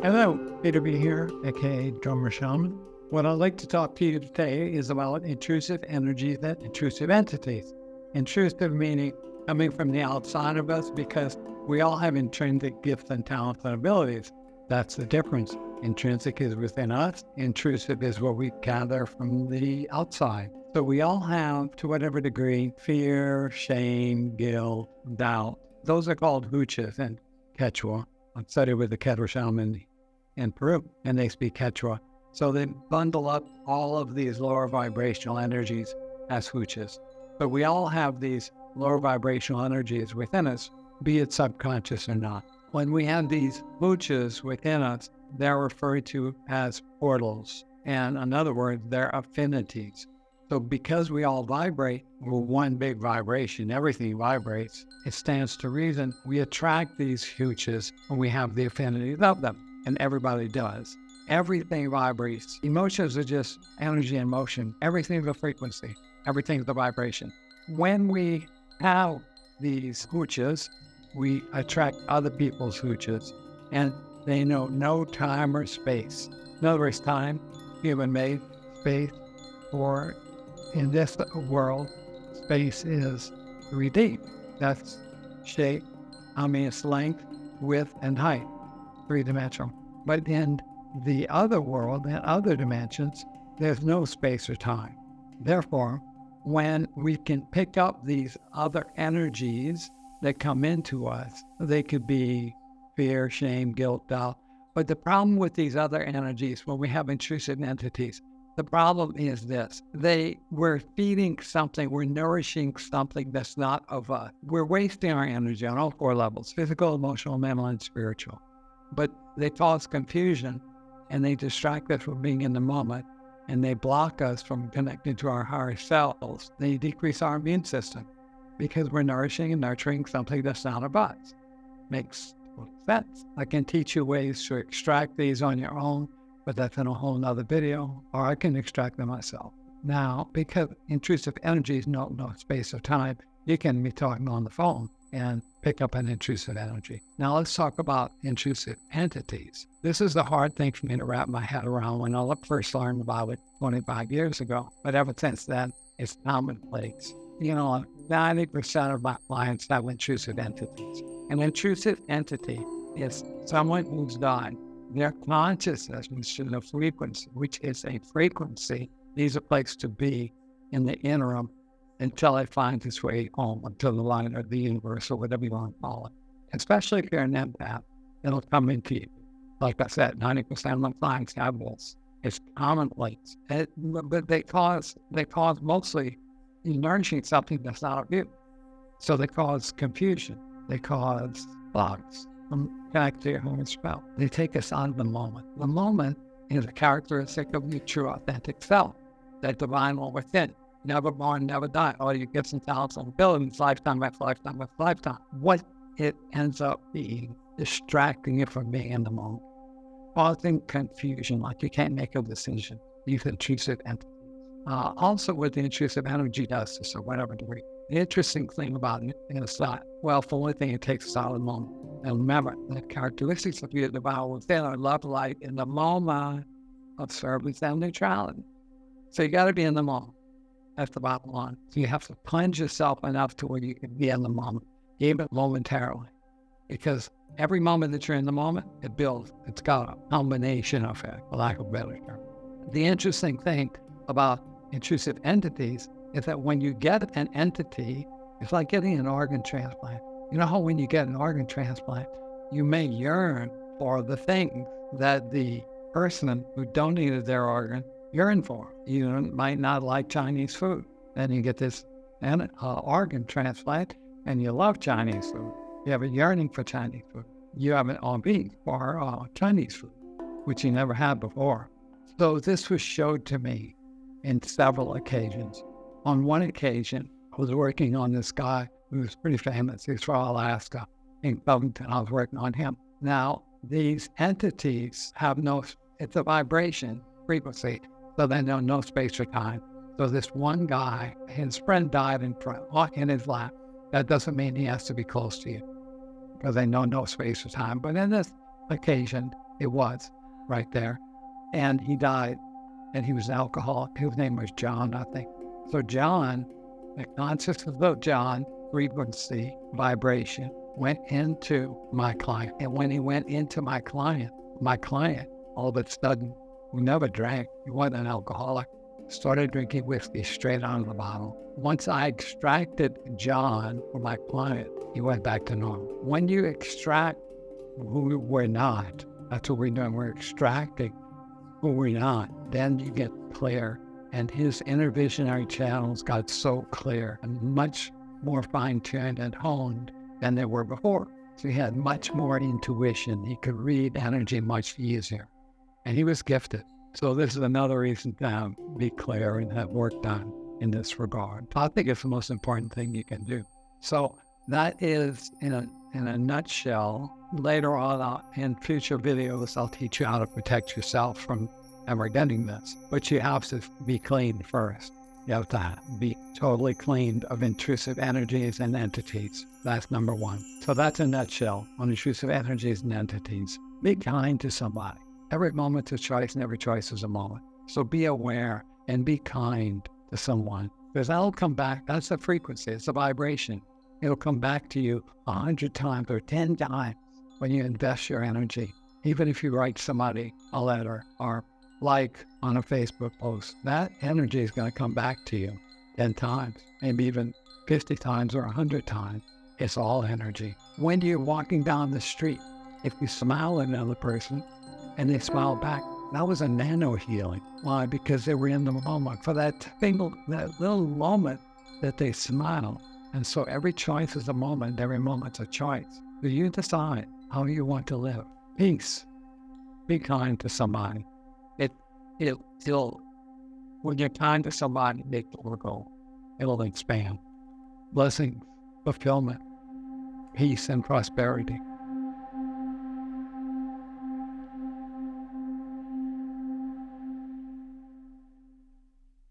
Hello, Peter B. here, aka Drummer Shaman. What I'd like to talk to you today is about intrusive energies and intrusive entities. Intrusive meaning coming from the outside of us because we all have intrinsic gifts and talents and abilities. That's the difference. Intrinsic is within us. Intrusive is what we gather from the outside. So we all have, to whatever degree, fear, shame, guilt, doubt. Those are called hooches in Quechua. I studied with the Quechua shaman in Peru, and they speak Quechua. So they bundle up all of these lower vibrational energies as hooches. But we all have these lower vibrational energies within us, be it subconscious or not. When we have these hooches within us, they're referred to as portals. And in other words, they're affinities. So because we all vibrate, we're one big vibration, everything vibrates, it stands to reason we attract these hooches when we have the affinities of them, and everybody does. Everything vibrates. Emotions are just energy and motion. Everything's a frequency. Everything's a vibration. When we have these hooches, we attract other people's hooches, and they know no time or space. In other words, time, human-made, space, or in this world, space is 3D. That's shape, it's length, width, and height, three-dimensional. But in the other world, in other dimensions, there's no space or time. Therefore, when we can pick up these other energies that come into us, they could be fear, shame, guilt, doubt. But the problem with these other energies, when we have intrusive entities, the problem is this. We're feeding something, we're nourishing something that's not of us. We're wasting our energy on all four levels, physical, emotional, mental, and spiritual. But they cause confusion, and they distract us from being in the moment, and they block us from connecting to our higher selves. They decrease our immune system because we're nourishing and nurturing something that's not of us. Makes sense. I can teach you ways to extract these on your own, but that's in a whole nother video, or I can extract them myself. Now, because intrusive energies know no space or time, you can be talking on the phone and pick up an intrusive energy. Now let's talk about intrusive entities. This is the hard thing for me to wrap my head around when I first learned about it 25 years ago. But ever since then, it's commonplace. 90% of my clients have intrusive entities. An intrusive entity is someone who's died. Their consciousness, which is a frequency, needs a place to be in the interim until it finds its way home, until the line of the universe, or whatever you want to call it. Especially if you're an empath, it'll come into you. Like I said, 90% of my clients have this. It's commonplace. But they cause mostly nourishing something that's not of you. So they cause confusion. They cause blocks. Connect to your home spell. They take us out of the moment. The moment is a characteristic of your true, authentic self, that divine one within. Never born, never die. All your gifts and talents and abilities, lifetime after lifetime after lifetime. What it ends up being, distracting you from being in the moment, causing confusion, like you can't make a decision. These intrusive entities. Also, what the intrusive energy does to whatever degree. The interesting thing about it is that, well, for one thing, it takes us out of the moment. And remember, the characteristics of your divine within are love, light, in the moment of service and neutrality. So you got to be in the moment. That's the bottom line. So you have to plunge yourself enough to where you can be in the moment, even momentarily. Because every moment that you're in the moment, it builds. It's got a combination effect, for lack of a better term. The interesting thing about intrusive entities is that when you get an entity, it's like getting an organ transplant. You know how when you get an organ transplant, you may yearn for the things that the person who donated their organ yearned for. You might not like Chinese food. Then you get this organ transplant and you love Chinese food. You have a yearning for Chinese food. You have an envie for Chinese food, which you never had before. So this was showed to me in several occasions. On one occasion, I was working on this guy who was pretty famous. He's from Alaska, in Covington. I was working on him. Now, these entities have it's a vibration frequency, so they know no space or time. So this one guy, his friend died in his lap. That doesn't mean he has to be close to you, because they know no space or time. But in this occasion, It was right there. And he died, and he was an alcoholic. His name was John, I think. So John, the consciousness of John, frequency, vibration, went into my client. And when he went into my client, all of a sudden, who never drank, he wasn't an alcoholic, started drinking whiskey straight out of the bottle. Once I extracted John from my client, he went back to normal. When you extract who we're not, that's what we're doing. We're extracting who we're not. Then you get clear. And his inner visionary channels got so clear and much more fine-tuned and honed than they were before. So he had much more intuition. He could read energy much easier. And he was gifted. So this is another reason to be clear and have work done in this regard. I think it's the most important thing you can do. So that is, in a nutshell. Later on in future videos, I'll teach you how to protect yourself from ever getting this. But you have to be clean first. You have to be totally cleaned of intrusive energies and entities. That's number one. So that's a nutshell on intrusive energies and entities. Be kind to somebody. Every moment's a choice and every choice is a moment. So be aware and be kind to someone, because that'll come back. That's the frequency. It's a vibration. It'll come back to you 100 times or 10 times when you invest your energy. Even if you write somebody a letter or like on a Facebook post, that energy is going to come back to you 10 times, maybe even 50 times or 100 times. It's all energy. When you're walking down the street, if you smile at another person and they smile back, that was a nano healing. Why? Because they were in the moment. For that little moment that they smile. And so every choice is a moment, every moment's a choice. So you decide how you want to live. Peace. Be kind to somebody. When you're kind to somebody, it'll expand. Blessings, fulfillment, peace, and prosperity.